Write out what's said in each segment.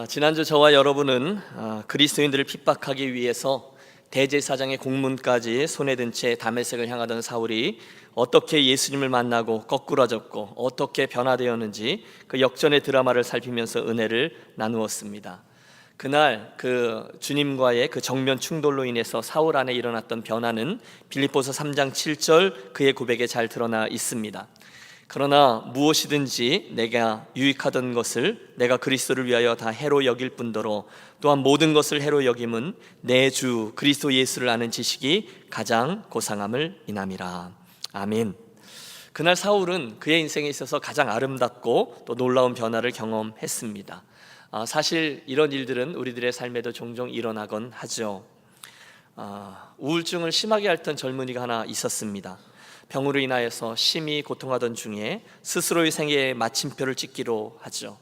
지난주 저와 여러분은 그리스도인들을 핍박하기 위해서 대제사장의 공문까지 손에 든 채 다메섹을 향하던 사울이 어떻게 예수님을 만나고 거꾸라졌고 어떻게 변화되었는지 그 역전의 드라마를 살피면서 은혜를 나누었습니다. 그날 그 주님과의 그 정면 충돌로 인해서 사울 안에 일어났던 변화는 빌립보서 3장 7절 그의 고백에 잘 드러나 있습니다. 그러나 무엇이든지 내가 유익하던 것을 내가 그리스도를 위하여 다 해로 여길 뿐더러 또한 모든 것을 해로 여김은 내 주 그리스도 예수를 아는 지식이 가장 고상함을 인함이라. 아멘. 그날 사울은 그의 인생에 있어서 가장 아름답고 또 놀라운 변화를 경험했습니다. 사실 이런 일들은 우리들의 삶에도 종종 일어나곤 하죠. 우울증을 심하게 앓던 젊은이가 하나 있었습니다. 병으로 인하여서 심히 고통하던 중에 스스로의 생애에 마침표를 찍기로 하죠.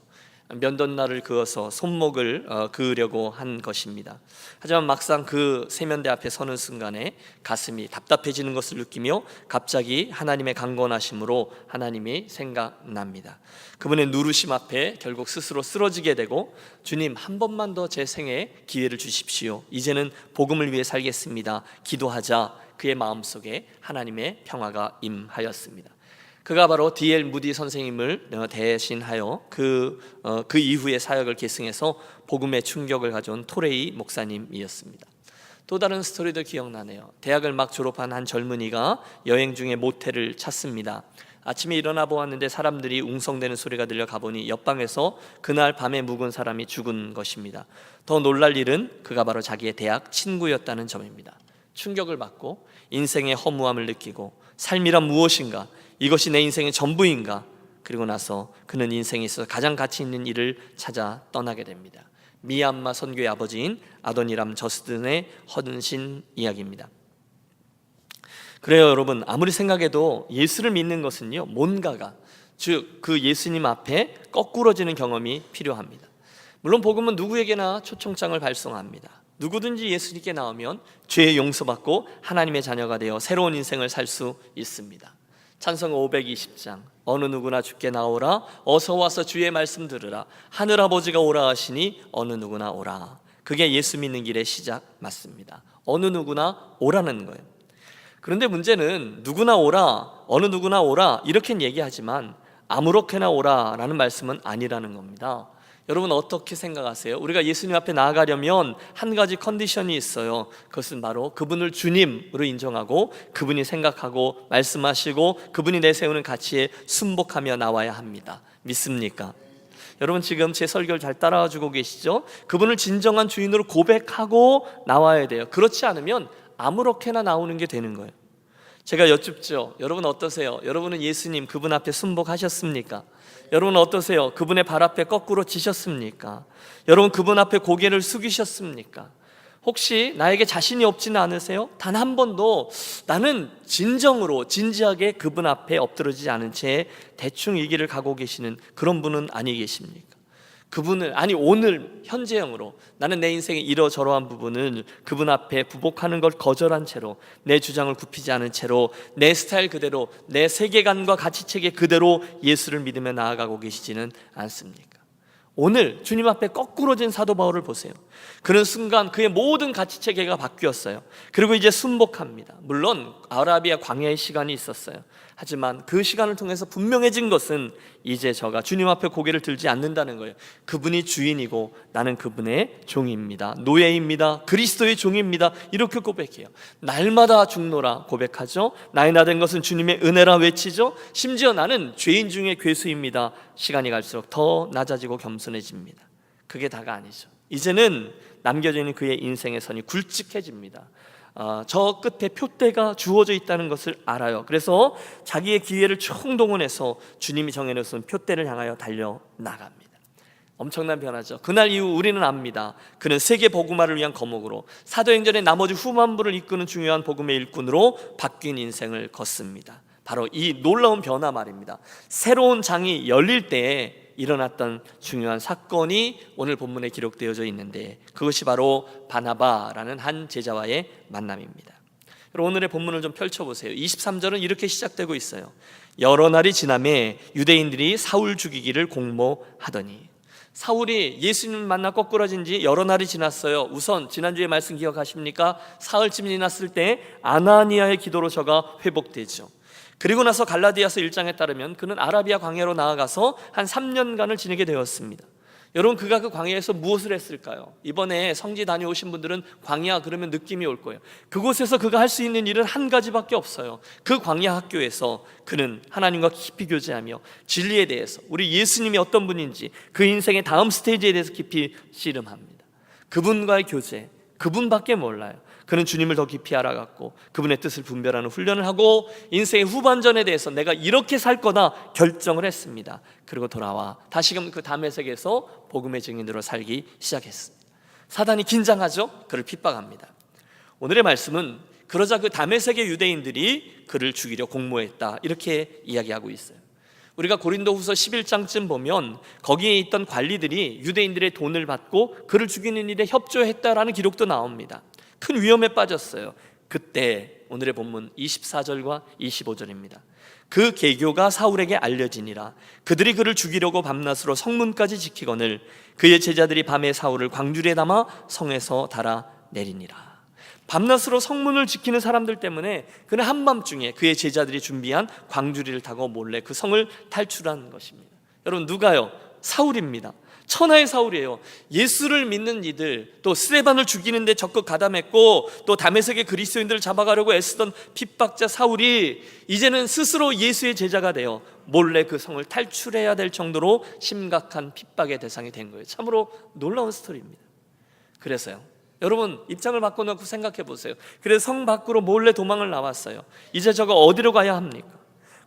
면도날을 그어서 손목을 그으려고 한 것입니다. 하지만 막상 그 세면대 앞에 서는 순간에 가슴이 답답해지는 것을 느끼며 갑자기 하나님의 강권하심으로 하나님이 생각납니다. 그분의 누르심 앞에 결국 스스로 쓰러지게 되고, 주님 한 번만 더 제 생애에 기회를 주십시오. 이제는 복음을 위해 살겠습니다. 기도하자. 그의 마음속에 하나님의 평화가 임하였습니다. 그가 바로 D.L. 무디 선생님을 대신하여 그 이후의 사역을 계승해서 복음의 충격을 가져온 토레이 목사님이었습니다. 또 다른 스토리도 기억나네요. 대학을 막 졸업한 한 젊은이가 여행 중에 모텔을 찾습니다. 아침에 일어나 보았는데 사람들이 웅성대는 소리가 들려 가보니 옆방에서 그날 밤에 묵은 사람이 죽은 것입니다. 더 놀랄 일은 그가 바로 자기의 대학 친구였다는 점입니다. 충격을 받고 인생의 허무함을 느끼고 삶이란 무엇인가, 이것이 내 인생의 전부인가, 그리고 나서 그는 인생에 있어서 가장 가치 있는 일을 찾아 떠나게 됩니다. 미얀마 선교의 아버지인 아도니람 저스든의 헌신 이야기입니다. 그래요 여러분, 아무리 생각해도 예수를 믿는 것은요 뭔가가, 즉 그 예수님 앞에 거꾸러지는 경험이 필요합니다. 물론 복음은 누구에게나 초청장을 발송합니다. 누구든지 예수님께 나오면 죄의 용서받고 하나님의 자녀가 되어 새로운 인생을 살 수 있습니다. 찬송 520장 어느 누구나 주께 나오라, 어서 와서 주의 말씀 들으라, 하늘아버지가 오라 하시니 어느 누구나 오라. 그게 예수 믿는 길의 시작 맞습니다. 어느 누구나 오라는 거예요. 그런데 문제는 누구나 오라, 어느 누구나 오라 이렇게 얘기하지만 아무렇게나 오라라는 말씀은 아니라는 겁니다. 여러분 어떻게 생각하세요? 우리가 예수님 앞에 나아가려면 한 가지 컨디션이 있어요. 그것은 바로 그분을 주님으로 인정하고 그분이 생각하고 말씀하시고 그분이 내세우는 가치에 순복하며 나와야 합니다. 믿습니까? 여러분 지금 제 설교를 잘 따라와 주고 계시죠? 그분을 진정한 주인으로 고백하고 나와야 돼요. 그렇지 않으면 아무렇게나 나오는 게 되는 거예요. 제가 여쭙죠. 여러분 어떠세요? 여러분은 예수님 그분 앞에 순복하셨습니까? 여러분 어떠세요? 그분의 발 앞에 거꾸로 지셨습니까? 여러분 그분 앞에 고개를 숙이셨습니까? 혹시 나에게 자신이 없지는 않으세요? 단 한 번도 나는 진정으로 진지하게 그분 앞에 엎드러지지 않은 채 대충 이 길을 가고 계시는 그런 분은 아니 계십니까? 그분을, 아니 오늘 현재형으로 나는 내 인생의 이러저러한 부분을 그분 앞에 부복하는 걸 거절한 채로, 내 주장을 굽히지 않은 채로 내 스타일 그대로, 내 세계관과 가치체계 그대로 예수를 믿으며 나아가고 계시지는 않습니까? 오늘 주님 앞에 거꾸로진 사도 바울을 보세요. 그런 순간 그의 모든 가치체계가 바뀌었어요. 그리고 이제 순복합니다. 물론 아라비아 광야의 시간이 있었어요. 하지만 그 시간을 통해서 분명해진 것은 이제 저가 주님 앞에 고개를 들지 않는다는 거예요. 그분이 주인이고 나는 그분의 종입니다. 노예입니다. 그리스도의 종입니다. 이렇게 고백해요. 날마다 죽노라 고백하죠. 나의 나 된 것은 주님의 은혜라 외치죠. 심지어 나는 죄인 중에 괴수입니다. 시간이 갈수록 더 낮아지고 겸손해집니다. 그게 다가 아니죠. 이제는 남겨져 있는 그의 인생의 선이 굵직해집니다. 저 끝에 표대가 주어져 있다는 것을 알아요. 그래서 자기의 기회를 총동원해서 주님이 정해놓은 표대를 향하여 달려나갑니다. 엄청난 변화죠. 그날 이후 우리는 압니다. 그는 세계 복음화를 위한 거목으로 사도행전의 나머지 후반부를 이끄는 중요한 복음의 일꾼으로 바뀐 인생을 걷습니다. 바로 이 놀라운 변화 말입니다. 새로운 장이 열릴 때에 일어났던 중요한 사건이 오늘 본문에 기록되어져 있는데, 그것이 바로 바나바라는 한 제자와의 만남입니다. 오늘의 본문을 좀 펼쳐보세요. 23절은 이렇게 시작되고 있어요. 여러 날이 지나매 유대인들이 사울 죽이기를 공모하더니. 사울이 예수님을 만나 거꾸러진 지 여러 날이 지났어요. 우선 지난주에 말씀 기억하십니까? 사흘쯤 지났을 때 아나니아의 기도로 저가 회복되죠. 그리고 나서 갈라디아서 1장에 따르면 그는 아라비아 광야로 나아가서 한 3년간을 지내게 되었습니다. 여러분, 그가 그 광야에서 무엇을 했을까요? 이번에 성지 다녀오신 분들은 광야 그러면 느낌이 올 거예요. 그곳에서 그가 할 수 있는 일은 한 가지밖에 없어요. 그 광야 학교에서 그는 하나님과 깊이 교제하며 진리에 대해서, 우리 예수님이 어떤 분인지, 그 인생의 다음 스테이지에 대해서 깊이 씨름합니다. 그분과의 교제, 그분밖에 몰라요. 그는 주님을 더 깊이 알아갔고 그분의 뜻을 분별하는 훈련을 하고 인생의 후반전에 대해서 내가 이렇게 살 거다 결정을 했습니다. 그리고 돌아와 다시금 그 다메섹에서 복음의 증인으로 살기 시작했습니다. 사단이 긴장하죠. 그를 핍박합니다. 오늘의 말씀은 그러자 그 다메섹의 유대인들이 그를 죽이려 공모했다, 이렇게 이야기하고 있어요. 우리가 고린도후서 11장쯤 보면 거기에 있던 관리들이 유대인들의 돈을 받고 그를 죽이는 일에 협조했다라는 기록도 나옵니다. 큰 위험에 빠졌어요. 그때 오늘의 본문 24절과 25절입니다. 그 계교가 사울에게 알려지니라. 그들이 그를 죽이려고 밤낮으로 성문까지 지키거늘 그의 제자들이 밤에 사울을 광주리에 담아 성에서 달아내리니라. 밤낮으로 성문을 지키는 사람들 때문에 그는 한밤중에 그의 제자들이 준비한 광주리를 타고 몰래 그 성을 탈출한 것입니다. 여러분, 누가요? 사울입니다. 천하의 사울이에요. 예수를 믿는 이들, 또 스데반을 죽이는데 적극 가담했고 또 다메섹의 그리스도인들을 잡아가려고 애쓰던 핍박자 사울이 이제는 스스로 예수의 제자가 되어 몰래 그 성을 탈출해야 될 정도로 심각한 핍박의 대상이 된 거예요. 참으로 놀라운 스토리입니다. 그래서요, 여러분 입장을 바꿔놓고 생각해 보세요. 그래서 성 밖으로 몰래 도망을 나왔어요. 이제 저거 어디로 가야 합니까?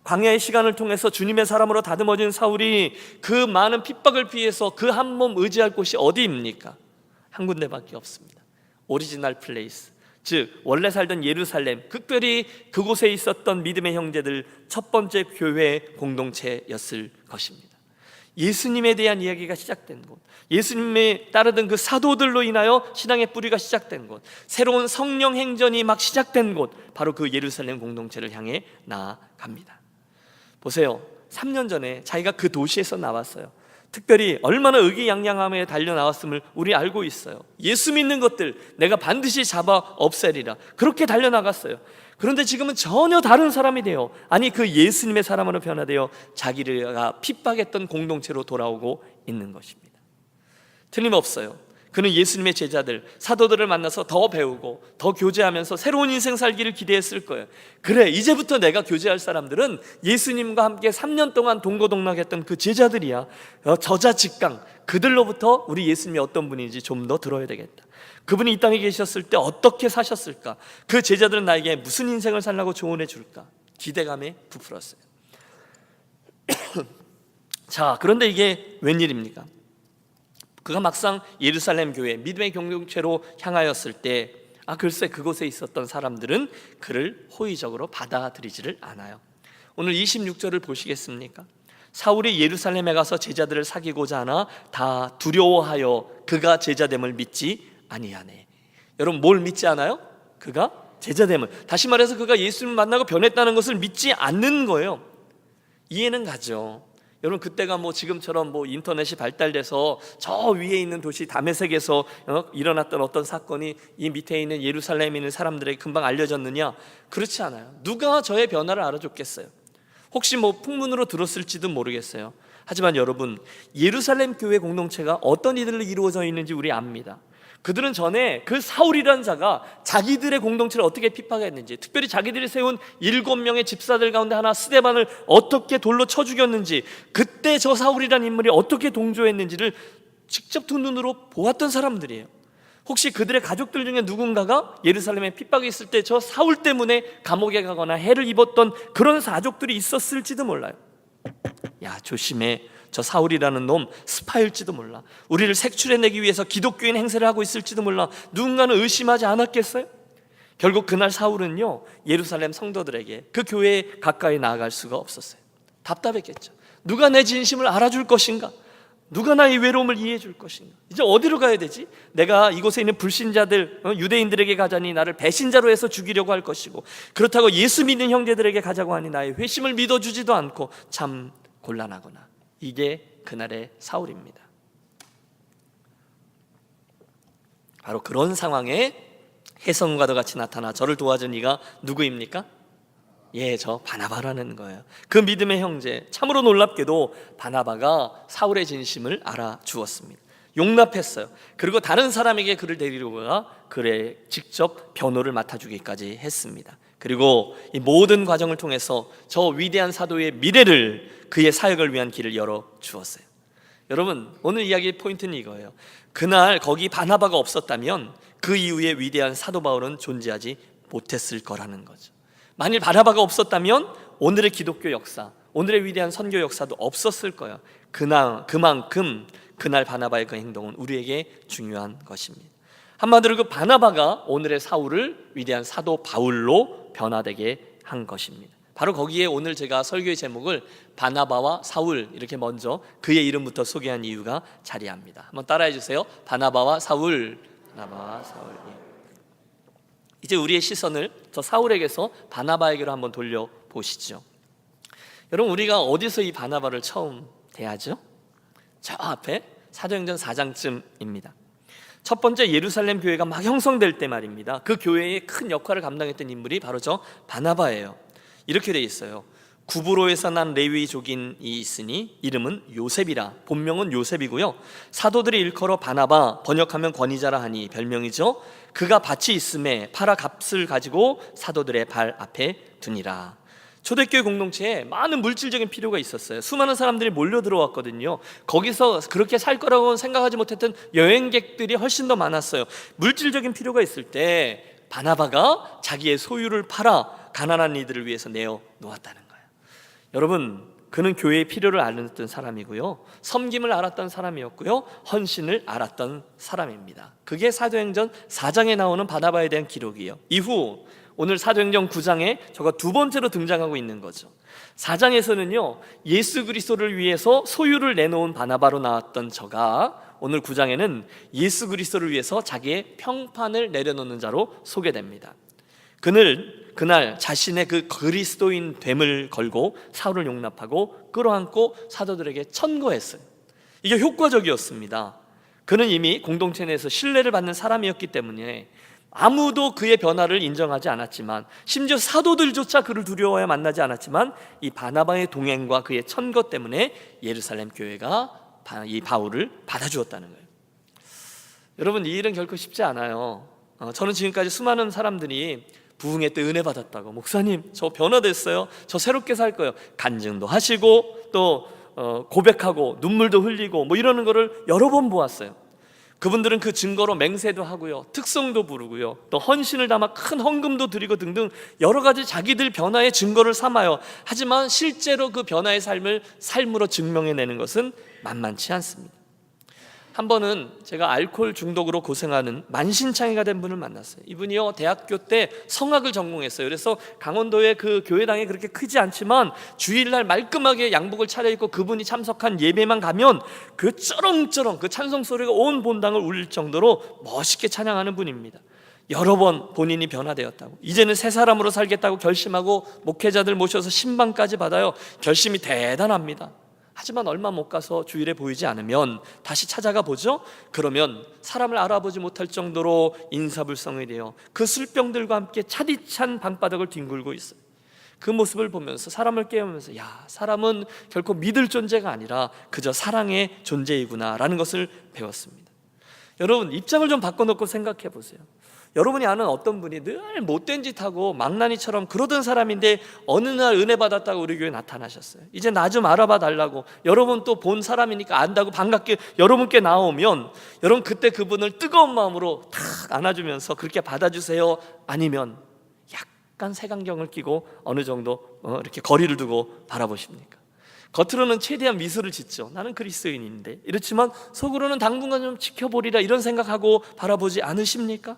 광야의 시간을 통해서 주님의 사람으로 다듬어진 사울이 그 많은 핍박을 피해서 그 한 몸 의지할 곳이 어디입니까? 한 군데밖에 없습니다. 오리지널 플레이스, 즉 원래 살던 예루살렘, 특별히 그곳에 있었던 믿음의 형제들 첫 번째 교회 공동체였을 것입니다. 예수님에 대한 이야기가 시작된 곳, 예수님에 따르던 그 사도들로 인하여 신앙의 뿌리가 시작된 곳, 새로운 성령 행전이 막 시작된 곳, 바로 그 예루살렘 공동체를 향해 나아갑니다. 보세요, 3년 전에 자기가 그 도시에서 나왔어요. 특별히 얼마나 의기양양함에 달려나왔음을 우리 알고 있어요. 예수 믿는 것들 내가 반드시 잡아 없애리라, 그렇게 달려나갔어요. 그런데 지금은 전혀 다른 사람이 되어, 아니 그 예수님의 사람으로 변화되어 자기가 핍박했던 공동체로 돌아오고 있는 것입니다. 틀림없어요. 그는 예수님의 제자들, 사도들을 만나서 더 배우고 더 교제하면서 새로운 인생 살기를 기대했을 거예요. 그래, 이제부터 내가 교제할 사람들은 예수님과 함께 3년 동안 동고동락했던 그 제자들이야. 저자직강, 그들로부터 우리 예수님이 어떤 분인지 좀 더 들어야 되겠다. 그분이 이 땅에 계셨을 때 어떻게 사셨을까? 그 제자들은 나에게 무슨 인생을 살라고 조언해 줄까? 기대감에 부풀었어요. 자, 그런데 이게 웬일입니까? 그가 막상 예루살렘 교회 믿음의 공동체로 향하였을 때 글쎄 그곳에 있었던 사람들은 그를 호의적으로 받아들이지를 않아요. 오늘 26절을 보시겠습니까? 사울이 예루살렘에 가서 제자들을 사귀고자 하나 다 두려워하여 그가 제자됨을 믿지 아니하네. 여러분, 뭘 믿지 않아요? 그가 제자됨을, 다시 말해서 그가 예수님을 만나고 변했다는 것을 믿지 않는 거예요. 이해는 가죠. 여러분, 그때가 지금처럼 인터넷이 발달돼서 저 위에 있는 도시 다메섹에서 일어났던 어떤 사건이 이 밑에 있는 예루살렘에 있는 사람들에게 금방 알려졌느냐? 그렇지 않아요. 누가 저의 변화를 알아줬겠어요? 혹시 풍문으로 들었을지도 모르겠어요. 하지만 여러분, 예루살렘 교회 공동체가 어떤 이들로 이루어져 있는지 우리 압니다. 그들은 전에 그 사울이라는 자가 자기들의 공동체를 어떻게 핍박했는지, 특별히 자기들이 세운 7명의 집사들 가운데 하나 스데반을 어떻게 돌로 쳐 죽였는지, 그때 저 사울이라는 인물이 어떻게 동조했는지를 직접 두 눈으로 보았던 사람들이에요. 혹시 그들의 가족들 중에 누군가가 예루살렘에 핍박이 있을 때 저 사울 때문에 감옥에 가거나 해를 입었던 그런 가족들이 있었을지도 몰라요. 야, 조심해, 저 사울이라는 놈 스파일지도 몰라, 우리를 색출해내기 위해서 기독교인 행세를 하고 있을지도 몰라, 누군가는 의심하지 않았겠어요? 결국 그날 사울은요, 예루살렘 성도들에게 그 교회에 가까이 나아갈 수가 없었어요. 답답했겠죠. 누가 내 진심을 알아줄 것인가? 누가 나의 외로움을 이해해 줄 것인가? 이제 어디로 가야 되지? 내가 이곳에 있는 불신자들, 유대인들에게 가자니 나를 배신자로 해서 죽이려고 할 것이고, 그렇다고 예수 믿는 형제들에게 가자고 하니 나의 회심을 믿어주지도 않고 참 곤란하구나. 이게 그날의 사울입니다. 바로 그런 상황에 혜성과도 같이 나타나 저를 도와준 이가 누구입니까? 예, 저 바나바라는 거예요. 그 믿음의 형제, 참으로 놀랍게도 바나바가 사울의 진심을 알아주었습니다. 용납했어요. 그리고 다른 사람에게 그를 데리고가 그의 직접 변호를 맡아주기까지 했습니다. 그리고 이 모든 과정을 통해서 저 위대한 사도의 미래를, 그의 사역을 위한 길을 열어주었어요. 여러분, 오늘 이야기의 포인트는 이거예요. 그날 거기 바나바가 없었다면 그 이후에 위대한 사도 바울은 존재하지 못했을 거라는 거죠. 만일 바나바가 없었다면 오늘의 기독교 역사, 오늘의 위대한 선교 역사도 없었을 거예요. 그만큼 그날 바나바의 그 행동은 우리에게 중요한 것입니다. 한마디로 그 바나바가 오늘의 사울을 위대한 사도 바울로 변화되게 한 것입니다. 바로 거기에 오늘 제가 설교의 제목을 바나바와 사울 이렇게 먼저 그의 이름부터 소개한 이유가 자리합니다. 한번 따라해 주세요. 바나바와 사울, 바나바와 사울. 이제 우리의 시선을 저 사울에게서 바나바에게로 한번 돌려보시죠. 여러분, 우리가 어디서 이 바나바를 처음 대하죠? 저 앞에 사도행전 4장쯤입니다. 첫 번째 예루살렘 교회가 막 형성될 때 말입니다. 그 교회의 큰 역할을 감당했던 인물이 바로 저 바나바예요. 이렇게 돼 있어요. 구브로에서 난 레위족인이 있으니 이름은 요셉이라. 본명은 요셉이고요. 사도들이 일컬어 바나바, 번역하면 권위자라 하니 별명이죠. 그가 밭이 있음에 팔아 값을 가지고 사도들의 발 앞에 두니라. 초대교회 공동체에 많은 물질적인 필요가 있었어요. 수많은 사람들이 몰려 들어왔거든요. 거기서 그렇게 살 거라고 생각하지 못했던 여행객들이 훨씬 더 많았어요. 물질적인 필요가 있을 때 바나바가 자기의 소유를 팔아 가난한 이들을 위해서 내어 놓았다는 거예요. 여러분, 그는 교회의 필요를 알았던 사람이고요, 섬김을 알았던 사람이었고요, 헌신을 알았던 사람입니다. 그게 사도행전 4장에 나오는 바나바에 대한 기록이에요. 이후 오늘 사도행전 9장에 저가 두 번째로 등장하고 있는 거죠. 4장에서는요 예수 그리스도를 위해서 소유를 내놓은 바나바로 나왔던 저가 오늘 9장에는 예수 그리스도를 위해서 자기의 평판을 내려놓는 자로 소개됩니다. 그날 자신의 그 그리스도인 됨을 걸고 사울을 용납하고 끌어안고 사도들에게 천거했어요. 이게 효과적이었습니다. 그는 이미 공동체 내에서 신뢰를 받는 사람이었기 때문에 아무도 그의 변화를 인정하지 않았지만, 심지어 사도들조차 그를 두려워해 만나지 않았지만, 이 바나바의 동행과 그의 천거 때문에 예루살렘 교회가 이 바울을 받아주었다는 거예요. 여러분, 이 일은 결코 쉽지 않아요. 저는 지금까지 수많은 사람들이 부흥회 때 은혜 받았다고, 목사님 저 변화됐어요, 저 새롭게 살 거예요, 간증도 하시고 또 고백하고 눈물도 흘리고 뭐 이러는 거를 여러 번 보았어요. 그분들은 그 증거로 맹세도 하고요, 특성도 부르고요, 또 헌신을 담아 큰 헌금도 드리고 등등 여러 가지 자기들 변화의 증거를 삼아요. 하지만 실제로 그 변화의 삶으로 증명해내는 것은 만만치 않습니다. 한 번은 제가 알코올 중독으로 고생하는 만신창이가 된 분을 만났어요. 이분이요 대학교 때 성악을 전공했어요. 그래서 강원도의 그 교회당이 그렇게 크지 않지만 주일날 말끔하게 양복을 차려입고 그분이 참석한 예배만 가면 그 쩌렁쩌렁 그 찬송 소리가 온 본당을 울릴 정도로 멋있게 찬양하는 분입니다. 여러 번 본인이 변화되었다고, 이제는 새 사람으로 살겠다고 결심하고 목회자들 모셔서 신방까지 받아요. 결심이 대단합니다. 하지만 얼마 못 가서 주일에 보이지 않으면 다시 찾아가 보죠. 그러면 사람을 알아보지 못할 정도로 인사불성이 되어 그 술병들과 함께 차디찬 방바닥을 뒹굴고 있어요. 그 모습을 보면서 사람을 깨우면서, 야, 사람은 결코 믿을 존재가 아니라 그저 사랑의 존재이구나 라는 것을 배웠습니다. 여러분, 입장을 좀 바꿔놓고 생각해 보세요. 여러분이 아는 어떤 분이 늘 못된 짓 하고 망나니처럼 그러던 사람인데 어느 날 은혜 받았다고 우리 교회에 나타나셨어요. 이제 나 좀 알아봐 달라고, 여러분 또 본 사람이니까 안다고 반갑게 여러분께 나오면 여러분 그때 그분을 뜨거운 마음으로 탁 안아주면서 그렇게 받아주세요? 아니면 약간 색안경을 끼고 어느 정도 이렇게 거리를 두고 바라보십니까? 겉으로는 최대한 미소를 짓죠. 나는 그리스도인인데. 이렇지만 속으로는 당분간 좀 지켜보리라 이런 생각하고 바라보지 않으십니까?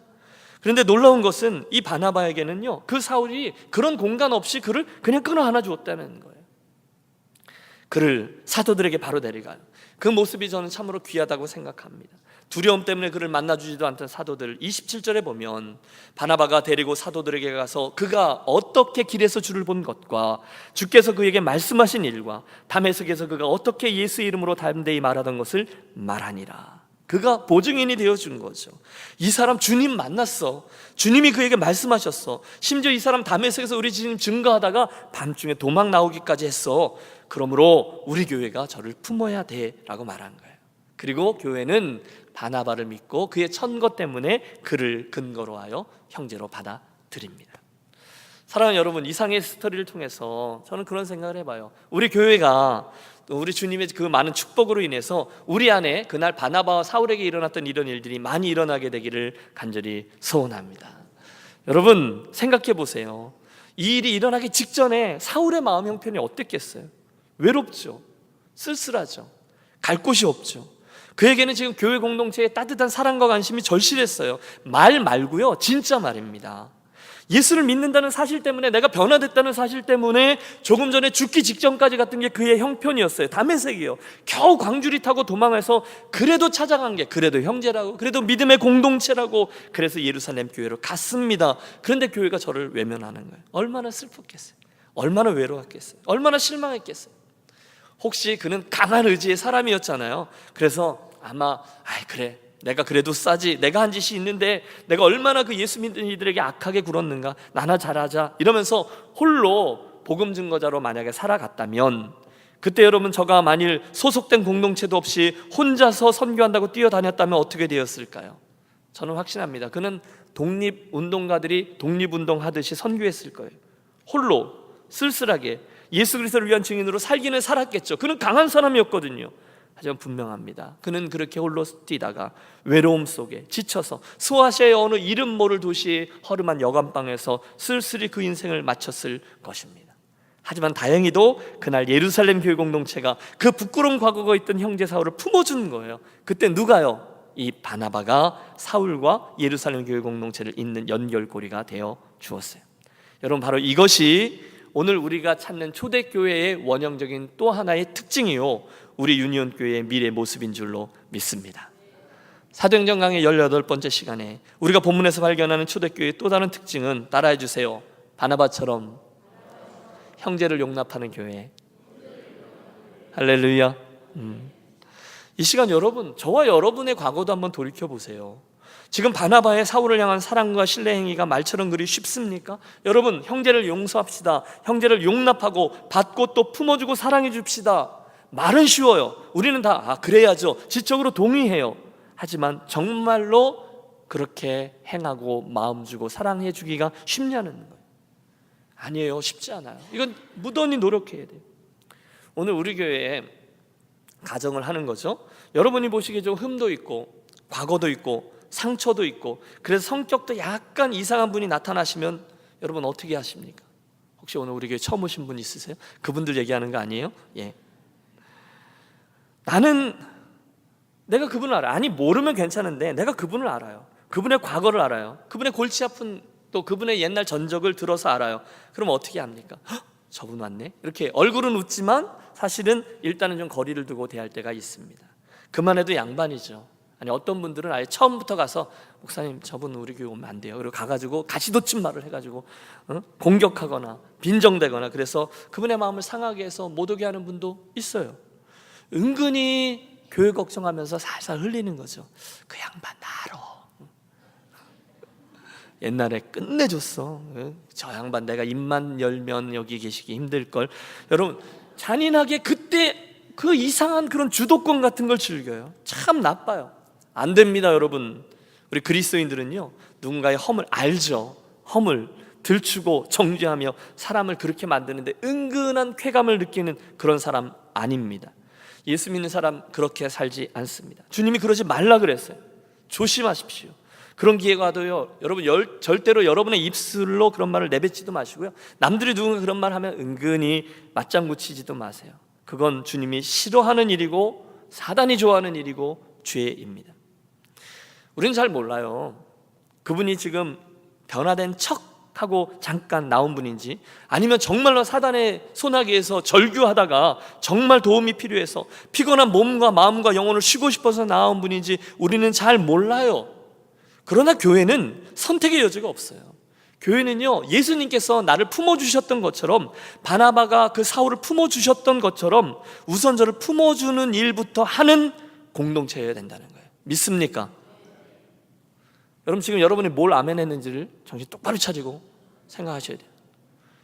그런데 놀라운 것은 이 바나바에게는요 그 사울이 그런 공간 없이 그를 그냥 끊어 안아 주었다는 거예요. 그를 사도들에게 바로 데려가요. 그 모습이 저는 참으로 귀하다고 생각합니다. 두려움 때문에 그를 만나주지도 않던 사도들, 27절에 보면 바나바가 데리고 사도들에게 가서 그가 어떻게 길에서 주를 본 것과 주께서 그에게 말씀하신 일과 다메섹에서 그가 어떻게 예수 이름으로 담대히 말하던 것을 말하니라. 그가 보증인이 되어준 거죠. 이 사람 주님 만났어. 주님이 그에게 말씀하셨어. 심지어 이 사람 다메섹에서 우리 주님 증거하다가 밤중에 도망 나오기까지 했어. 그러므로 우리 교회가 저를 품어야 돼 라고 말한 거예요. 그리고 교회는 바나바를 믿고 그의 천거 때문에 그를 근거로 하여 형제로 받아들입니다. 사랑하는 여러분, 이상의 스토리를 통해서 저는 그런 생각을 해봐요. 우리 교회가 우리 주님의 그 많은 축복으로 인해서 우리 안에 그날 바나바와 사울에게 일어났던 이런 일들이 많이 일어나게 되기를 간절히 소원합니다. 여러분 생각해 보세요. 이 일이 일어나기 직전에 사울의 마음 형편이 어땠겠어요? 외롭죠. 쓸쓸하죠. 갈 곳이 없죠. 그에게는 지금 교회 공동체의 따뜻한 사랑과 관심이 절실했어요. 말 말고요, 진짜 말입니다. 예수를 믿는다는 사실 때문에, 내가 변화됐다는 사실 때문에 조금 전에 죽기 직전까지 갔던 게 그의 형편이었어요. 다메섹이요. 겨우 광주리 타고 도망해서 그래도 찾아간 게 그래도 형제라고, 그래도 믿음의 공동체라고, 그래서 예루살렘 교회로 갔습니다. 그런데 교회가 저를 외면하는 거예요. 얼마나 슬펐겠어요. 얼마나 외로웠겠어요. 얼마나 실망했겠어요. 혹시 그는 강한 의지의 사람이었잖아요. 그래서 아마 그래, 내가 그래도 싸지, 내가 한 짓이 있는데 내가 얼마나 그 예수 믿는 이들에게 악하게 굴었는가, 나나 잘하자 이러면서 홀로 복음 증거자로 만약에 살아갔다면, 그때 여러분 저가 만일 소속된 공동체도 없이 혼자서 선교한다고 뛰어다녔다면 어떻게 되었을까요? 저는 확신합니다. 그는 독립운동가들이 독립운동하듯이 선교했을 거예요. 홀로 쓸쓸하게 예수 그리스도를 위한 증인으로 살기는 살았겠죠. 그는 강한 사람이었거든요. 하지만 분명합니다. 그는 그렇게 홀로 뛰다가 외로움 속에 지쳐서 스와시아의 어느 이름 모를 도시의 허름한 여관방에서 쓸쓸히 그 인생을 마쳤을 것입니다. 하지만 다행히도 그날 예루살렘 교회 공동체가 그 부끄러운 과거가 있던 형제 사울을 품어준 거예요. 그때 누가요? 이 바나바가 사울과 예루살렘 교회 공동체를 잇는 연결고리가 되어 주었어요. 여러분, 바로 이것이 오늘 우리가 찾는 초대교회의 원형적인 또 하나의 특징이요, 우리 유니온교회의 미래 모습인 줄로 믿습니다. 사도행전 강의 18번째 시간에 우리가 본문에서 발견하는 초대교회의 또 다른 특징은, 따라해 주세요. 바나바처럼 형제를 용납하는 교회. 할렐루야. 이 시간 여러분, 저와 여러분의 과거도 한번 돌이켜보세요. 지금 바나바의 사울을 향한 사랑과 신뢰 행위가 말처럼 그리 쉽습니까? 여러분, 형제를 용서합시다. 형제를 용납하고 받고 또 품어주고 사랑해 줍시다. 말은 쉬워요. 우리는 다 그래야죠. 지적으로 동의해요. 하지만 정말로 그렇게 행하고 마음 주고 사랑해 주기가 쉽냐는 거예요. 아니에요. 쉽지 않아요. 이건 무던히 노력해야 돼요. 오늘 우리 교회에 가정을 하는 거죠. 여러분이 보시기에 좀 흠도 있고 과거도 있고 상처도 있고, 그래서 성격도 약간 이상한 분이 나타나시면 여러분 어떻게 하십니까? 혹시 오늘 우리 교회 처음 오신 분 있으세요? 그분들 얘기하는 거 아니에요? 예. 내가 그분을 알아요. 아니, 모르면 괜찮은데 내가 그분을 알아요. 그분의 과거를 알아요. 그분의 골치 아픈, 또 그분의 옛날 전적을 들어서 알아요. 그럼 어떻게 합니까? 저분 왔네? 이렇게 얼굴은 웃지만 사실은 일단은 좀 거리를 두고 대할 때가 있습니다. 그만해도 양반이죠. 아니, 어떤 분들은 아예 처음부터 가서 목사님 저분 우리 교회 오면 안 돼요. 그리고 가가지고 가시돋친 말을 해가지고 공격하거나 빈정대거나, 그래서 그분의 마음을 상하게 해서 못 오게 하는 분도 있어요. 은근히 교회 걱정하면서 살살 흘리는 거죠. 그 양반 나로 옛날에 끝내줬어. 저 양반 내가 입만 열면 여기 계시기 힘들걸. 여러분, 잔인하게 그때 그 이상한 그런 주도권 같은 걸 즐겨요. 참 나빠요. 안 됩니다. 여러분, 우리 그리스도인들은요, 누군가의 허물 알죠. 허물 들추고 정죄하며 사람을 그렇게 만드는데 은근한 쾌감을 느끼는 그런 사람 아닙니다. 예수 믿는 사람 그렇게 살지 않습니다. 주님이 그러지 말라 그랬어요. 조심하십시오. 그런 기회가 와도요, 여러분 절대로 여러분의 입술로 그런 말을 내뱉지도 마시고요, 남들이 누군가 그런 말 하면 은근히 맞장구 치지도 마세요. 그건 주님이 싫어하는 일이고 사단이 좋아하는 일이고 죄입니다. 우리는 잘 몰라요. 그분이 지금 변화된 척하고 잠깐 나온 분인지, 아니면 정말로 사단의 소나기에서 절규하다가 정말 도움이 필요해서 피곤한 몸과 마음과 영혼을 쉬고 싶어서 나온 분인지 우리는 잘 몰라요. 그러나 교회는 선택의 여지가 없어요. 교회는요, 예수님께서 나를 품어주셨던 것처럼, 바나바가 그 사울을 품어주셨던 것처럼 우선 저를 품어주는 일부터 하는 공동체여야 된다는 거예요. 믿습니까? 여러분 지금 여러분이 뭘 아멘 했는지를 정신 똑바로 차리고 생각하셔야 돼요.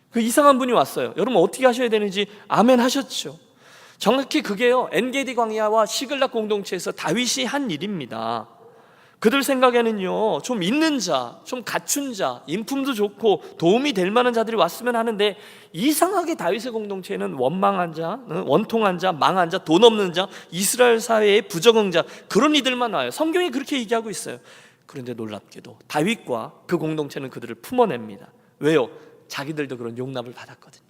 그 이상한 분이 왔어요. 여러분 어떻게 하셔야 되는지 아멘 하셨죠. 정확히 그게요, 엔게디 광야와 시글락 공동체에서 다윗이 한 일입니다. 그들 생각에는요, 좀 있는 자, 좀 갖춘 자, 인품도 좋고 도움이 될 만한 자들이 왔으면 하는데, 이상하게 다윗의 공동체에는 원망한 자, 원통한 자, 망한 자, 돈 없는 자, 이스라엘 사회의 부적응자, 그런 이들만 와요. 성경이 그렇게 얘기하고 있어요. 그런데 놀랍게도 다윗과 그 공동체는 그들을 품어냅니다. 왜요? 자기들도 그런 용납을 받았거든요.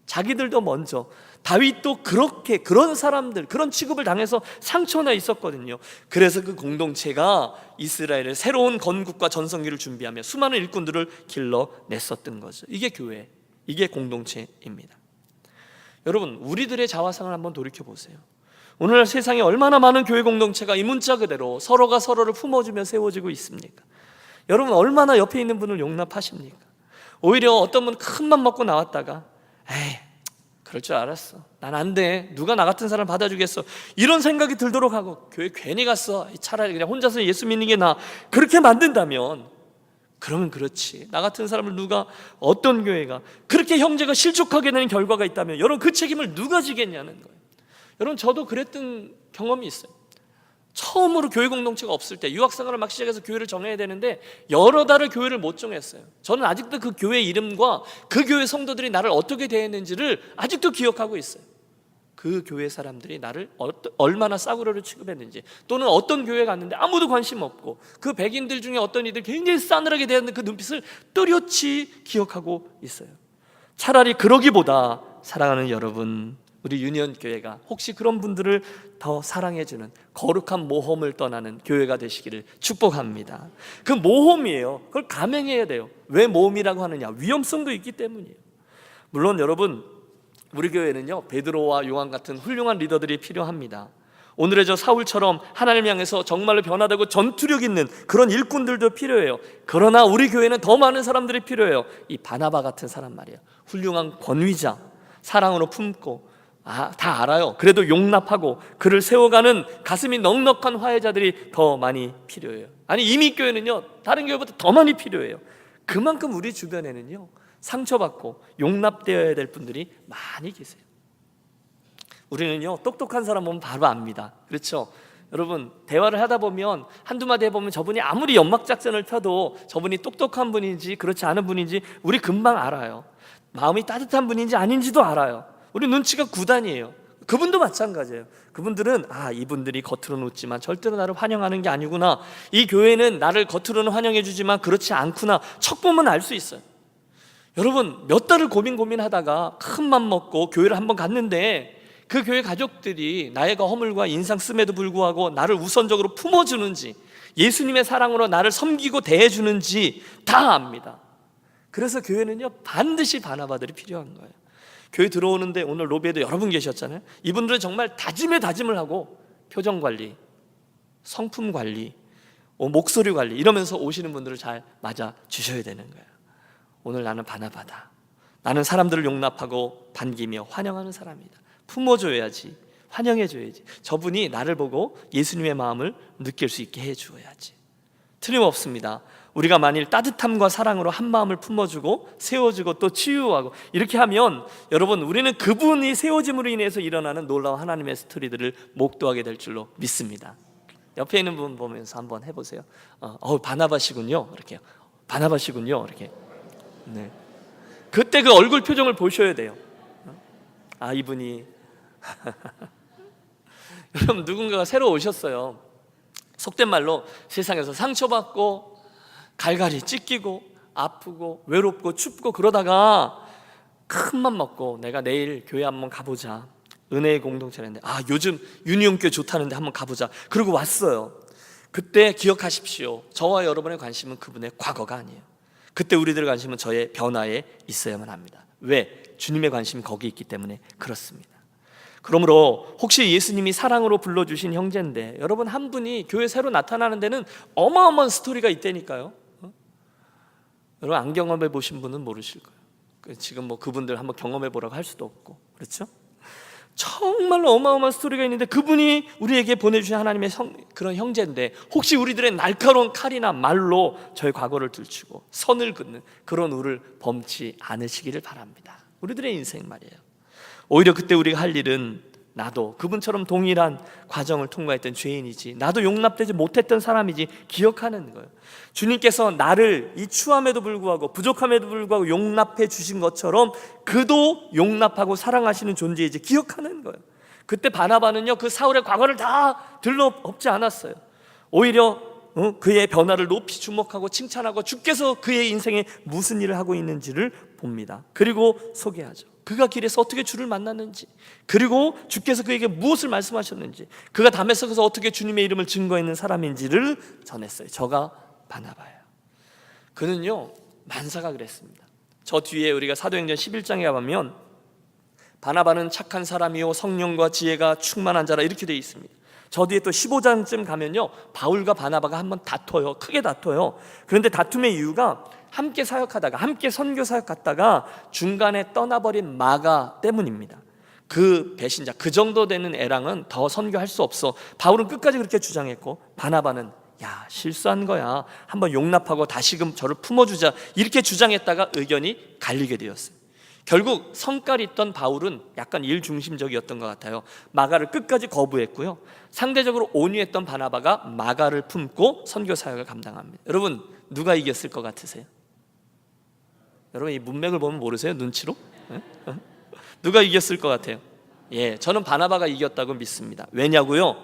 자기들도 먼저, 다윗도 그렇게 그런 사람들, 그런 취급을 당해서 상처나 있었거든요. 그래서 그 공동체가 이스라엘의 새로운 건국과 전성기를 준비하며 수많은 일꾼들을 길러냈었던 거죠. 이게 교회, 이게 공동체입니다. 여러분, 우리들의 자화상을 한번 돌이켜 보세요. 오늘날 세상에 얼마나 많은 교회 공동체가 이 문자 그대로 서로가 서로를 품어주며 세워지고 있습니까? 여러분 얼마나 옆에 있는 분을 용납하십니까? 오히려 어떤 분 큰 맘 먹고 나왔다가 에이, 그럴 줄 알았어, 난 안 돼, 누가 나 같은 사람 받아주겠어, 이런 생각이 들도록 하고 교회 괜히 갔어, 차라리 그냥 혼자서 예수 믿는 게 나아, 그렇게 만든다면 그러면 그렇지, 나 같은 사람을 누가, 어떤 교회가 그렇게 형제가 실족하게 되는 결과가 있다면 여러분 그 책임을 누가 지겠냐는 거예요. 여러분 저도 그랬던 경험이 있어요. 처음으로 교회 공동체가 없을 때 유학생활을 막 시작해서 교회를 정해야 되는데 여러 달을 교회를 못 정했어요. 저는 아직도 그 교회 이름과 그 교회 성도들이 나를 어떻게 대했는지를 아직도 기억하고 있어요. 그 교회 사람들이 나를 얼마나 싸구려로 취급했는지, 또는 어떤 교회 갔는데 아무도 관심 없고 그 백인들 중에 어떤 이들 굉장히 싸늘하게 대하는 그 눈빛을 또렷이 기억하고 있어요. 차라리 그러기보다 사랑하는 여러분, 우리 유니온 교회가 혹시 그런 분들을 더 사랑해주는 거룩한 모험을 떠나는 교회가 되시기를 축복합니다. 그 모험이에요. 그걸 감행해야 돼요. 왜 모험이라고 하느냐? 위험성도 있기 때문이에요. 물론 여러분, 우리 교회는요, 베드로와 요한 같은 훌륭한 리더들이 필요합니다. 오늘의 저 사울처럼 하나님 향해서 정말로 변화되고 전투력 있는 그런 일꾼들도 필요해요. 그러나 우리 교회는 더 많은 사람들이 필요해요. 이 바나바 같은 사람 말이에요. 훌륭한 권위자, 사랑으로 품고, 다 알아요. 그래도 용납하고 그를 세워가는 가슴이 넉넉한 화해자들이 더 많이 필요해요. 아니, 이민교회는요, 다른 교회보다 더 많이 필요해요. 그만큼 우리 주변에는요, 상처받고 용납되어야 될 분들이 많이 계세요. 우리는요, 똑똑한 사람 보면 바로 압니다. 그렇죠? 여러분, 대화를 하다 보면 한두 마디 해보면 저분이 아무리 연막작전을 펴도 저분이 똑똑한 분인지 그렇지 않은 분인지 우리 금방 알아요. 마음이 따뜻한 분인지 아닌지도 알아요. 우리 눈치가 구단이에요. 그분도 마찬가지예요. 그분들은 이분들이 겉으로는 웃지만 절대로 나를 환영하는 게 아니구나, 이 교회는 나를 겉으로는 환영해 주지만 그렇지 않구나, 척 보면 알 수 있어요. 여러분, 몇 달을 고민하다가 큰 맘 먹고 교회를 한번 갔는데 그 교회 가족들이 나의 허물과 인상 씀에도 불구하고 나를 우선적으로 품어주는지, 예수님의 사랑으로 나를 섬기고 대해주는지 다 압니다. 그래서 교회는요, 반드시 바나바들이 필요한 거예요. 교회 들어오는데 오늘 로비에도 여러분 계셨잖아요. 이분들은 정말 다짐에 다짐을 하고 표정 관리, 성품 관리, 목소리 관리 이러면서 오시는 분들을 잘 맞아 주셔야 되는 거예요. 오늘 나는 바나바다. 나는 사람들을 용납하고 반기며 환영하는 사람이다. 품어줘야지, 환영해줘야지. 저분이 나를 보고 예수님의 마음을 느낄 수 있게 해주어야지. 틀림없습니다. 우리가 만일 따뜻함과 사랑으로 한 마음을 품어주고 세워주고 또 치유하고 이렇게 하면 여러분, 우리는 그분이 세워짐으로 인해서 일어나는 놀라운 하나님의 스토리들을 목도하게 될 줄로 믿습니다. 옆에 있는 분 보면서 한번 해보세요. 바나바시군요. 이렇게, 바나바시군요. 이렇게. 네. 그때 그 얼굴 표정을 보셔야 돼요. 이분이 여러분, 누군가가 새로 오셨어요. 속된 말로 세상에서 상처받고 갈갈이 찢기고 아프고 외롭고 춥고 그러다가 큰맘 먹고 내가 내일 교회 한번 가보자, 은혜의 공동체인데 요즘 유니온교회 좋다는데 한번 가보자, 그리고 왔어요. 그때 기억하십시오. 저와 여러분의 관심은 그분의 과거가 아니에요. 그때 우리들의 관심은 저의 변화에 있어야만 합니다. 왜? 주님의 관심이 거기 있기 때문에 그렇습니다. 그러므로 혹시 예수님이 사랑으로 불러주신 형제인데 여러분 한 분이 교회 새로 나타나는 데는 어마어마한 스토리가 있다니까요. 여러분 안 경험해 보신 분은 모르실 거예요. 지금 그분들 한번 경험해 보라고 할 수도 없고, 그렇죠? 정말로 어마어마한 스토리가 있는데 그분이 우리에게 보내주신 하나님의 그런 형제인데 혹시 우리들의 날카로운 칼이나 말로 저희 과거를 들추고 선을 긋는 그런 우를 범치 않으시기를 바랍니다. 우리들의 인생 말이에요. 오히려 그때 우리가 할 일은 나도 그분처럼 동일한 과정을 통과했던 죄인이지, 나도 용납되지 못했던 사람이지 기억하는 거예요. 주님께서 나를 이 추함에도 불구하고 부족함에도 불구하고 용납해 주신 것처럼 그도 용납하고 사랑하시는 존재이지 기억하는 거예요. 그때 바나바는요 그 사울의 과거를 다 들러엎지 않았어요. 오히려 그의 변화를 높이 주목하고 칭찬하고 주께서 그의 인생에 무슨 일을 하고 있는지를 봅니다. 그리고 소개하죠. 그가 길에서 어떻게 주를 만났는지, 그리고 주께서 그에게 무엇을 말씀하셨는지, 그가 다메섹에서 어떻게 주님의 이름을 증거했는 사람인지를 전했어요. 저가 바나바예요. 그는요 만사가 그랬습니다. 저 뒤에 우리가 사도행전 11장에 가보면 바나바는 착한 사람이요 성령과 지혜가 충만한 자라 이렇게 되어 있습니다. 저 뒤에 또 15장쯤 가면요 바울과 바나바가 한번 다퉈요. 크게 다퉈요. 그런데 다툼의 이유가 함께 사역하다가, 함께 선교 사역 갔다가 중간에 떠나버린 마가 때문입니다. 그 배신자, 그 정도 되는 애랑은 더 선교할 수 없어. 바울은 끝까지 그렇게 주장했고 바나바는 야 실수한 거야, 한번 용납하고 다시금 저를 품어주자 이렇게 주장했다가 의견이 갈리게 되었어요. 결국 성깔이 있던 바울은 약간 일중심적이었던 것 같아요. 마가를 끝까지 거부했고요, 상대적으로 온유했던 바나바가 마가를 품고 선교 사역을 감당합니다. 여러분 누가 이겼을 것 같으세요? 여러분 이 문맥을 보면 모르세요? 눈치로? 누가 이겼을 것 같아요? 예, 저는 바나바가 이겼다고 믿습니다. 왜냐고요?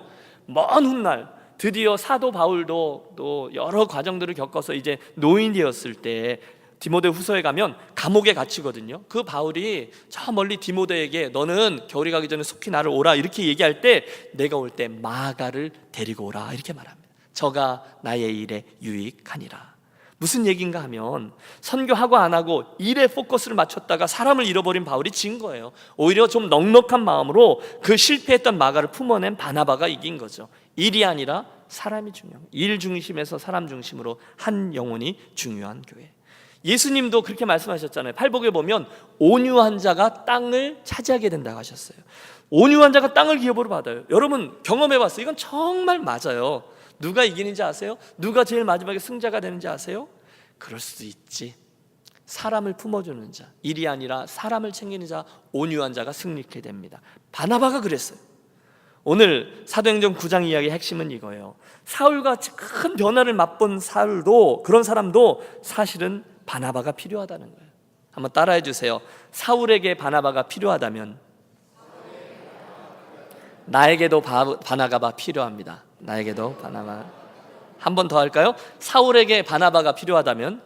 먼 훗날 드디어 사도 바울도 또 여러 과정들을 겪어서 이제 노인이 되었을 때 디모데 후서에 가면 감옥에 갇히거든요. 그 바울이 저 멀리 디모데에게 너는 겨울이 가기 전에 속히 나를 오라 이렇게 얘기할 때 내가 올 때 마가를 데리고 오라 이렇게 말합니다. 저가 나의 일에 유익하니라. 무슨 얘기인가 하면 선교하고 안 하고 일에 포커스를 맞췄다가 사람을 잃어버린 바울이 진 거예요. 오히려 좀 넉넉한 마음으로 그 실패했던 마가를 품어낸 바나바가 이긴 거죠. 일이 아니라 사람이 중요한, 일 중심에서 사람 중심으로 한 영혼이 중요한 교회. 예수님도 그렇게 말씀하셨잖아요. 팔복에 보면 온유한 자가 땅을 차지하게 된다고 하셨어요. 온유한 자가 땅을 기업으로 받아요. 여러분 경험해봤어요? 이건 정말 맞아요. 누가 이기는지 아세요? 누가 제일 마지막에 승자가 되는지 아세요? 그럴 수도 있지. 사람을 품어주는 자, 일이 아니라 사람을 챙기는 자, 온유한 자가 승리케 됩니다. 바나바가 그랬어요. 오늘 사도행전 9장 이야기의 핵심은 이거예요. 사울같이 큰 변화를 맛본 사울도, 그런 사람도 사실은 바나바가 필요하다는 거예요. 한번 따라해 주세요. 사울에게 바나바가 필요하다면 나에게도 바나바가 필요합니다. 나에게도 바나바. 한 번 더 할까요? 사울에게 바나바가 필요하다면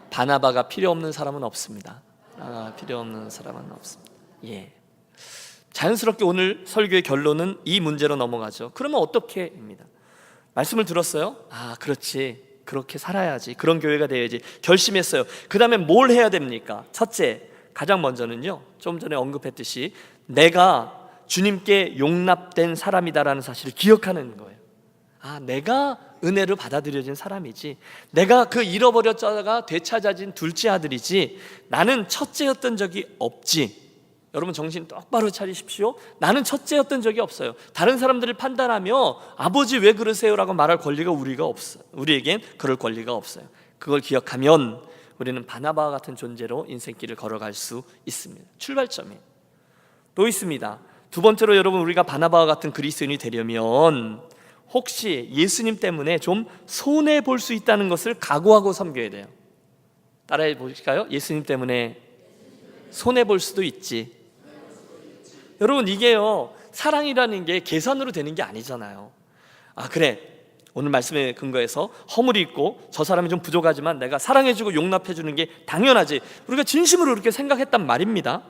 바나바가 필요 없는 사람은 없습니다. 필요 없는 사람은 없습니다. 예. 자연스럽게 오늘 설교의 결론은 이 문제로 넘어가죠. 그러면 어떻게입니다. 말씀을 들었어요? 그렇지. 그렇게 살아야지. 그런 교회가 되어야지. 결심했어요. 그 다음에 뭘 해야 됩니까? 첫째, 가장 먼저는요, 좀 전에 언급했듯이 내가 주님께 용납된 사람이다라는 사실을 기억하는 거예요. 내가 은혜로 받아들여진 사람이지, 내가 그 잃어버렸다가 되찾아진 둘째 아들이지, 나는 첫째였던 적이 없지. 여러분 정신 똑바로 차리십시오. 나는 첫째였던 적이 없어요. 다른 사람들을 판단하며 아버지 왜 그러세요? 라고 말할 권리가 우리에겐 그럴 권리가 없어요. 그걸 기억하면 우리는 바나바와 같은 존재로 인생길을 걸어갈 수 있습니다. 출발점이 또 있습니다. 두 번째로 여러분, 우리가 바나바와 같은 그리스도인이 되려면 혹시 예수님 때문에 좀 손해 볼 수 있다는 것을 각오하고 섬겨야 돼요. 따라해 보실까요? 예수님 때문에 손해 볼 수도 있지. 여러분 이게요, 사랑이라는 게 계산으로 되는 게 아니잖아요. 그래, 오늘 말씀에 근거해서 허물이 있고 저 사람이 좀 부족하지만 내가 사랑해주고 용납해주는 게 당연하지, 우리가 진심으로 그렇게 생각했단 말입니다.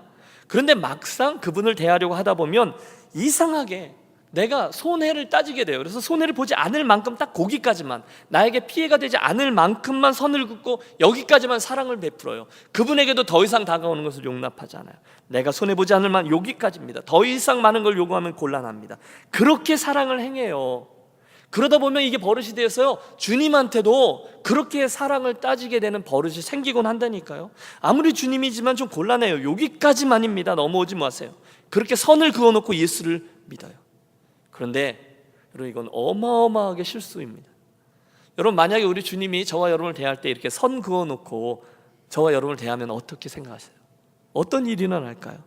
그런데 막상 그분을 대하려고 하다 보면 이상하게 내가 손해를 따지게 돼요. 그래서 손해를 보지 않을 만큼 딱 거기까지만, 나에게 피해가 되지 않을 만큼만 선을 긋고 여기까지만 사랑을 베풀어요. 그분에게도 더 이상 다가오는 것을 용납하지 않아요. 내가 손해보지 않을 만 여기까지입니다. 더 이상 많은 걸 요구하면 곤란합니다. 그렇게 사랑을 행해요. 그러다 보면 이게 버릇이 되어서요, 주님한테도 그렇게 사랑을 따지게 되는 버릇이 생기곤 한다니까요. 아무리 주님이지만 좀 곤란해요. 여기까지만입니다. 넘어오지 마세요. 그렇게 선을 그어놓고 예수를 믿어요. 그런데 여러분, 이건 어마어마하게 실수입니다. 여러분, 만약에 우리 주님이 저와 여러분을 대할 때 이렇게 선 그어놓고 저와 여러분을 대하면 어떻게 생각하세요? 어떤 일이 일어날까요?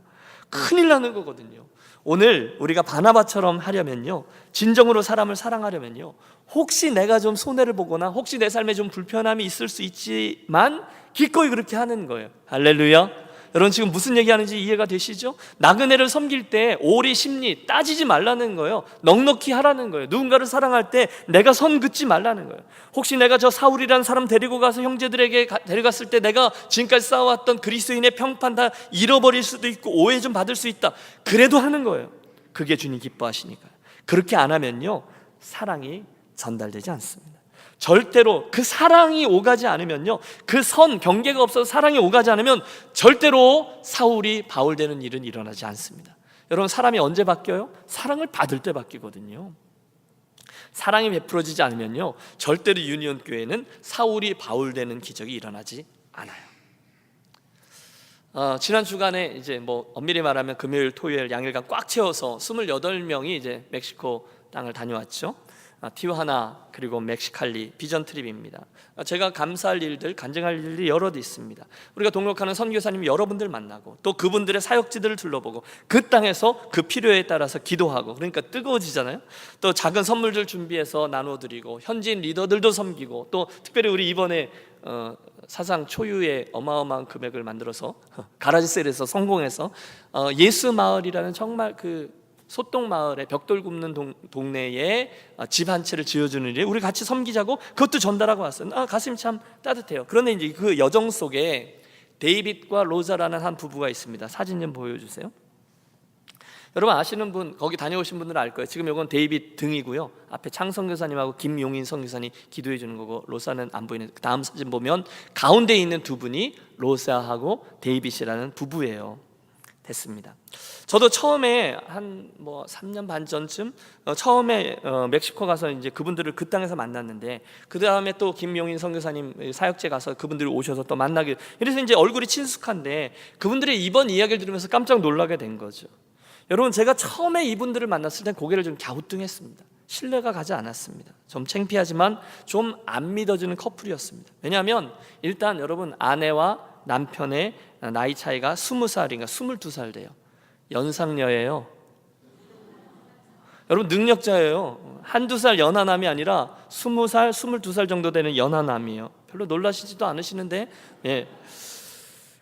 큰일 나는 거거든요. 오늘 우리가 바나바처럼 하려면요, 진정으로 사람을 사랑하려면요, 혹시 내가 좀 손해를 보거나 혹시 내 삶에 좀 불편함이 있을 수 있지만 기꺼이 그렇게 하는 거예요. 할렐루야. 여러분, 지금 무슨 얘기하는지 이해가 되시죠? 나그네를 섬길 때 오리 심리 따지지 말라는 거예요. 넉넉히 하라는 거예요. 누군가를 사랑할 때 내가 선 긋지 말라는 거예요. 혹시 내가 저 사울이라는 사람 데리고 가서 형제들에게 데려갔을 때 내가 지금까지 쌓아왔던 그리스도인의 평판 다 잃어버릴 수도 있고 오해 좀 받을 수 있다, 그래도 하는 거예요. 그게 주님 기뻐하시니까요. 그렇게 안 하면요, 사랑이 전달되지 않습니다. 절대로 그 사랑이 오가지 않으면요, 그 선 경계가 없어서 사랑이 오가지 않으면 절대로 사울이 바울 되는 일은 일어나지 않습니다. 여러분, 사람이 언제 바뀌어요? 사랑을 받을 때 바뀌거든요. 사랑이 베풀어지지 않으면요, 절대로 유니온 교회는 사울이 바울 되는 기적이 일어나지 않아요. 지난 주간에 이제 엄밀히 말하면 금요일, 토요일 양일간 꽉 채워서 28명이 이제 멕시코 땅을 다녀왔죠. 티juana 그리고 멕시칼리 비전 트립입니다. 제가 감사할 일들, 간증할 일이 여럿 있습니다. 우리가 동역하는 선교사님 여러분들 만나고 또 그분들의 사역지들을 둘러보고 그 땅에서 그 필요에 따라서 기도하고, 그러니까 뜨거워지잖아요. 또 작은 선물들 준비해서 나눠드리고 현지인 리더들도 섬기고, 또 특별히 우리 이번에 사상 초유의 어마어마한 금액을 만들어서 가라지셀에서 성공해서 예수 마을이라는 정말 그 소똥 마을에 벽돌 굽는 동네에 집 한 채를 지어주는 일에 우리 같이 섬기자고 그것도 전달하고 왔어요. 가슴이 참 따뜻해요. 그런데 이제 그 여정 속에 데이빗과 로자라는 한 부부가 있습니다. 사진 좀 보여주세요. 여러분 아시는 분, 거기 다녀오신 분들은 알 거예요. 지금 이건 데이빗 등이고요, 앞에 창 선교사님하고 김용인 선교사님 기도해 주는 거고, 로사는 안 보이는, 그 다음 사진 보면 가운데 있는 두 분이 로사하고 데이빗이라는 부부예요. 됐습니다. 저도 처음에 한 3년 반 전쯤 처음에 멕시코 가서 이제 그분들을 그 땅에서 만났는데, 그 다음에 또 김용인 선교사님 사역제 가서 그분들이 오셔서 또 만나게, 그래서 이제 얼굴이 친숙한데 그분들의 이번 이야기를 들으면서 깜짝 놀라게 된 거죠. 여러분, 제가 처음에 이분들을 만났을 땐 고개를 좀 갸우뚱했습니다. 신뢰가 가지 않았습니다. 좀 창피하지만 좀 안 믿어지는 커플이었습니다. 왜냐하면 일단 여러분, 아내와 남편의 나이 차이가 20살인가 22살 돼요. 연상녀예요. 여러분, 능력자예요. 한두 살 연하남이 아니라 20살, 22살 정도 되는 연하남이에요. 별로 놀라시지도 않으시는데, 예.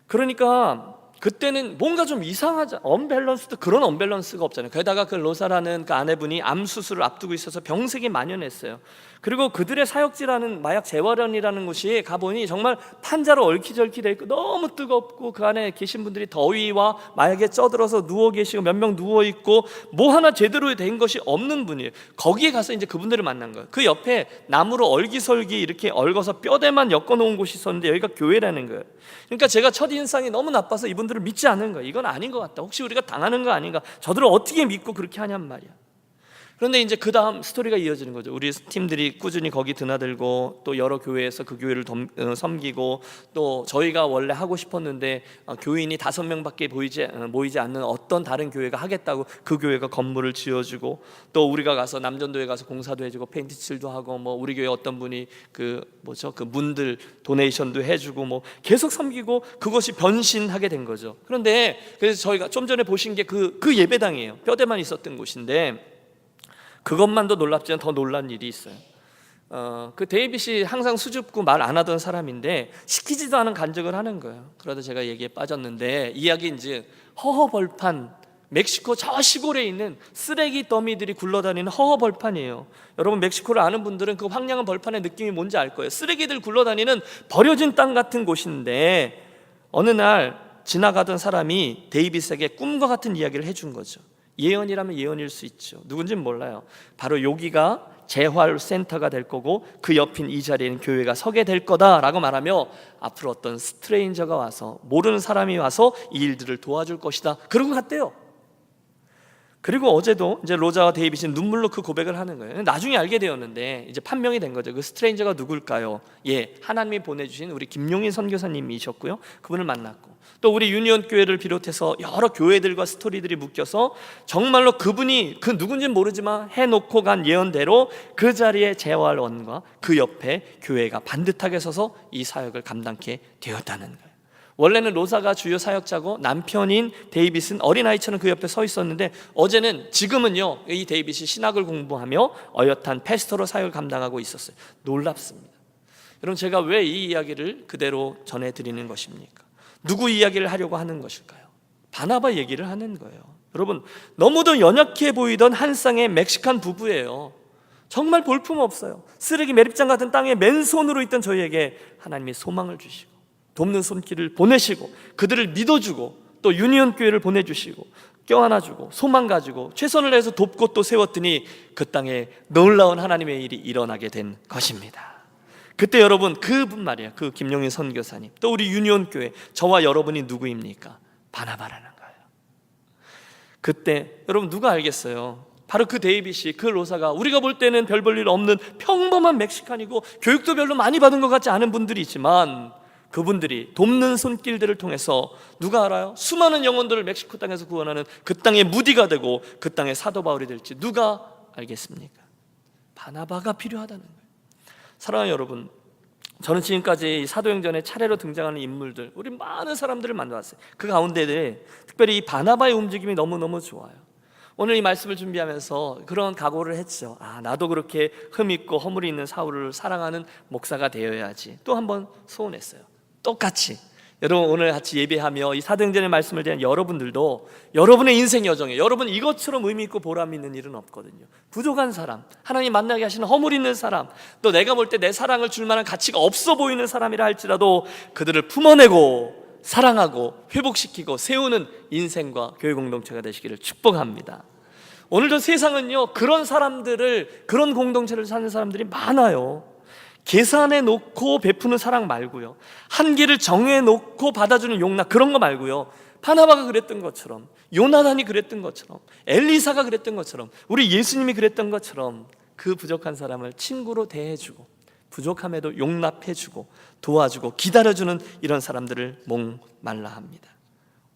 그러니까 그때는 뭔가 좀 이상하죠. 언밸런스도, 그런 언밸런스가 없잖아요. 게다가 그 로사라는 그 아내분이 암 수술을 앞두고 있어서 병색이 만연했어요. 그리고 그들의 사역지라는 마약 재활원이라는 곳이 가보니 정말 판자로 얽히저얽히 돼 있고 너무 뜨겁고, 그 안에 계신 분들이 더위와 마약에 쪄들어서 누워 계시고 몇 명 누워 있고 뭐 하나 제대로 된 것이 없는 분이에요. 거기에 가서 이제 그분들을 만난 거예요. 그 옆에 나무로 얼기설기 이렇게 얽어서 뼈대만 엮어 놓은 곳이 있었는데 여기가 교회라는 거예요. 그러니까 제가 첫인상이 너무 나빠서 이분들을 믿지 않는 거예요. 이건 아닌 것 같다. 혹시 우리가 당하는 거 아닌가? 저들을 어떻게 믿고 그렇게 하냔 말이야. 그런데 이제 그 다음 스토리가 이어지는 거죠. 우리 팀들이 꾸준히 거기 드나들고 또 여러 교회에서 그 교회를 섬기고, 또 저희가 원래 하고 싶었는데 교인이 5명밖에 모이지 않는 어떤 다른 교회가 하겠다고 그 교회가 건물을 지어주고, 또 우리가 가서 남전도에 가서 공사도 해주고 페인트 칠도 하고, 우리 교회 어떤 분이 그 문들 도네이션도 해주고 계속 섬기고, 그것이 변신하게 된 거죠. 그런데 그래서 저희가 좀 전에 보신 게 그 예배당이에요. 뼈대만 있었던 곳인데, 그것만도 놀랍지만 더 놀란 일이 있어요. 그 데이빗이 항상 수줍고 말 안 하던 사람인데 시키지도 않은 간증을 하는 거예요. 그러다 제가 얘기에 빠졌는데, 이야기인지 허허벌판, 멕시코 저 시골에 있는 쓰레기 더미들이 굴러다니는 허허벌판이에요. 여러분, 멕시코를 아는 분들은 그 황량한 벌판의 느낌이 뭔지 알 거예요. 쓰레기들 굴러다니는 버려진 땅 같은 곳인데, 어느 날 지나가던 사람이 데이빗에게 꿈과 같은 이야기를 해준 거죠. 예언이라면 예언일 수 있죠. 누군지는 몰라요. 바로 여기가 재활센터가 될 거고 그 옆인 이 자리에는 교회가 서게 될 거다라고 말하며, 앞으로 어떤 스트레인저가 와서, 모르는 사람이 와서 이 일들을 도와줄 것이다, 그러고 갔대요. 그리고 어제도 이제 로자와 데이빗이 눈물로 그 고백을 하는 거예요. 나중에 알게 되었는데 이제 판명이 된 거죠. 그 스트레인저가 누굴까요? 예, 하나님이 보내주신 우리 김용인 선교사님이셨고요. 그분을 만났고, 또 우리 유니온 교회를 비롯해서 여러 교회들과 스토리들이 묶여서 정말로 그분이 그 누군지는 모르지만 해놓고 간 예언대로 그 자리에 재활원과 그 옆에 교회가 반듯하게 서서 이 사역을 감당케 되었다는 거예요. 원래는 로사가 주요 사역자고 남편인 데이빗은 어린아이처럼 그 옆에 서 있었는데, 지금은요 이 데이빗이 신학을 공부하며 어엿한 패스터로 사역을 감당하고 있었어요. 놀랍습니다. 여러분, 제가 왜 이 이야기를 그대로 전해드리는 것입니까? 누구 이야기를 하려고 하는 것일까요? 바나바 얘기를 하는 거예요. 여러분, 너무도 연약해 보이던 한 쌍의 멕시칸 부부예요. 정말 볼품없어요. 쓰레기 매립장 같은 땅에 맨손으로 있던 저희에게 하나님이 소망을 주시고 돕는 손길을 보내시고 그들을 믿어주고 또 유니온 교회를 보내주시고 껴안아주고 소망 가지고 최선을 다해서 돕고 또 세웠더니 그 땅에 놀라운 하나님의 일이 일어나게 된 것입니다. 그때 여러분, 그분 말이야, 그 김용인 선교사님, 또 우리 유니온 교회, 저와 여러분이 누구입니까? 바나바라는 거예요. 그때 여러분 누가 알겠어요? 바로 그 데이빗이, 그 로사가 우리가 볼 때는 별 볼 일 없는 평범한 멕시칸이고 교육도 별로 많이 받은 것 같지 않은 분들이지만, 그분들이 돕는 손길들을 통해서 누가 알아요? 수많은 영혼들을 멕시코 땅에서 구원하는 그 땅의 무디가 되고 그 땅의 사도 바울이 될지 누가 알겠습니까? 바나바가 필요하다는 거예요. 사랑하는 여러분, 저는 지금까지 사도행전에 차례로 등장하는 인물들, 우리 많은 사람들을 만나봤어요. 그 가운데 특별히 이 바나바의 움직임이 너무너무 좋아요. 오늘 이 말씀을 준비하면서 그런 각오를 했죠. 나도 그렇게 흠 있고 허물이 있는 사울을 사랑하는 목사가 되어야지. 또 한번 소원했어요. 똑같이 여러분, 오늘 같이 예배하며 이 사도행전의 말씀을 대한 여러분들도 여러분의 인생 여정에 여러분 이것처럼 의미 있고 보람 있는 일은 없거든요. 부족한 사람, 하나님 만나게 하시는 허물 있는 사람, 또 내가 볼 때 내 사랑을 줄 만한 가치가 없어 보이는 사람이라 할지라도 그들을 품어내고 사랑하고 회복시키고 세우는 인생과 교회 공동체가 되시기를 축복합니다. 오늘도 세상은요 그런 사람들을, 그런 공동체를 사는 사람들이 많아요. 계산해 놓고 베푸는 사랑 말고요, 한계를 정해 놓고 받아주는 용납, 그런 거 말고요, 바나바가 그랬던 것처럼, 요나단이 그랬던 것처럼, 엘리사가 그랬던 것처럼, 우리 예수님이 그랬던 것처럼 그 부족한 사람을 친구로 대해주고 부족함에도 용납해주고 도와주고 기다려주는 이런 사람들을 목말라 합니다.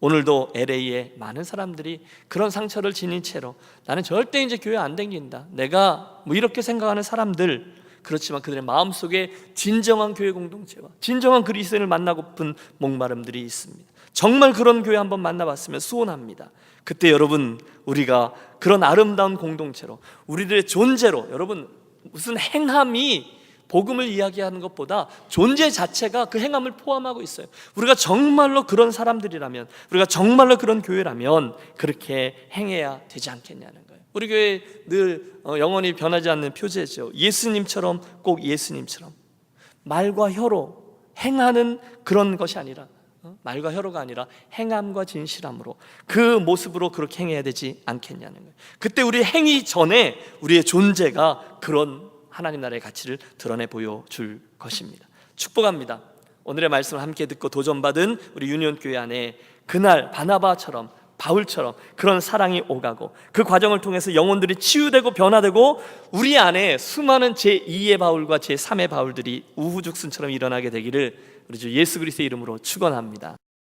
오늘도 LA에 많은 사람들이 그런 상처를 지닌 채로 나는 절대 이제 교회 안 다닌다, 내가 이렇게 생각하는 사람들, 그렇지만 그들의 마음속에 진정한 교회 공동체와 진정한 그리스도인을 만나고픈 목마름들이 있습니다. 정말 그런 교회 한번 만나봤으면 소원합니다. 그때 여러분, 우리가 그런 아름다운 공동체로, 우리들의 존재로, 여러분 무슨 행함이 복음을 이야기하는 것보다 존재 자체가 그 행함을 포함하고 있어요. 우리가 정말로 그런 사람들이라면, 우리가 정말로 그런 교회라면 그렇게 행해야 되지 않겠냐는 거예요. 우리 교회 늘 영원히 변하지 않는 표제죠. 예수님처럼, 꼭 예수님처럼 말과 혀로 행하는 그런 것이 아니라, 말과 혀로가 아니라 행함과 진실함으로 그 모습으로 그렇게 행해야 되지 않겠냐는 거예요. 그때 우리 행위 전에 우리의 존재가 그런 하나님 나라의 가치를 드러내 보여줄 것입니다. 축복합니다. 오늘의 말씀을 함께 듣고 도전받은 우리 유니온 교회 안에 그날 바나바처럼, 바울처럼 그런 사랑이 오가고 그 과정을 통해서 영혼들이 치유되고 변화되고 우리 안에 수많은 제2의 바울과 제3의 바울들이 우후죽순처럼 일어나게 되기를 우리 주 예수 그리스도의 이름으로 축원합니다.